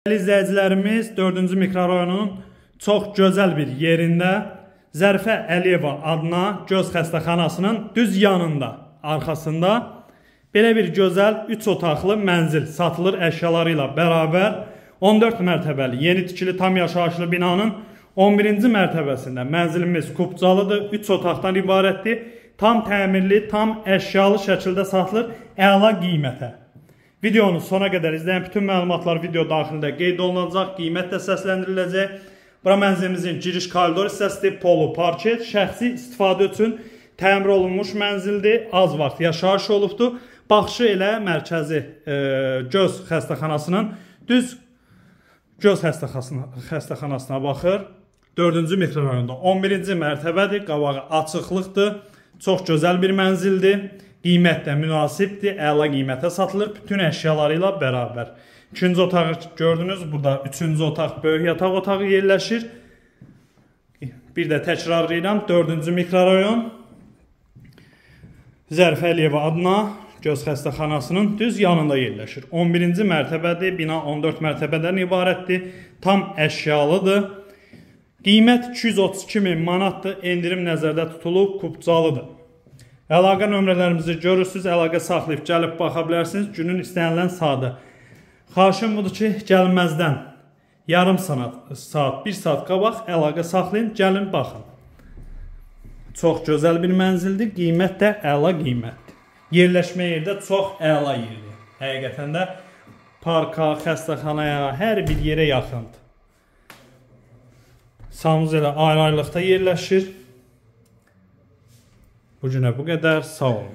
Dəyərli izləyicilərimiz, 4-cü mikrorayonun çox gözəl bir yerində Zərifə Əliyeva adına göz xəstəxanasının düz yanında, arxasında belə bir gözəl 3 otaqlı mənzil satılır əşyaları ilə bərabər 14 mərtəbəli yeni tikili tam yaşayışlı binanın 11-ci mərtəbəsində mənzilimiz kubcalıdır, 3 otaqdan ibarətdir, tam təmirli, tam əşyalı şəkildə satılır, əla qiymətə. Videonun sona qədər izləyən bütün məlumatlar video daxilində qeyd olunacaq, qiymət də səsləndiriləcək. Bura mənzilimizin giriş koridor hissəsidir, polu, parket, şəxsi istifadə üçün təmir olunmuş mənzildir, az vaxt yaşayış olubdur. Baxışı elə mərkəzi göz xəstəxanasının düz göz xəstəxanasına baxır. 4-cü mikrorayonda 11-ci mərtəbədir, qabağı açıqlıqdır, çox gözəl bir mənzildir. Qiymət də münasibdir, əla qiymətə satılır, bütün əşyaları ilə bərabər. 2-ci otağı gördünüz, burada 3-cü otaq, böyük yataq otağı yerləşir. Bir də təkrarlayıram, 4-cü mikrorayon Zərifə Əliyeva adına göz xəstəxanasının düz yanında yerləşir. 11-ci mərtəbədir, bina 14 mərtəbədən ibarətdir, tam əşyalıdır. Qiymət 232.000 manatdır, endirim nəzərdə tutulub, kubcalıdır. Əlaqə nömrələrimizi görürsünüz, əlaqə saxlayıb gəlib baxa bilərsiniz, günün istənilən saatı. Xahişim budur ki, gəlməzdən yarım saat, 1 saat qabaq əlaqə saxlayın, gəlin baxın. Çox gözəl bir mənzildir, qiymət də əla qiymətdir. Yerləşmə yerdə çox əla yerdir. Həqiqətən də parka, xəstəxanaya, hər bir yerə yaxındır. Samuz elə ayrı-ayrılıqda yerləşir. Bu günə bu qədər, sağ olun.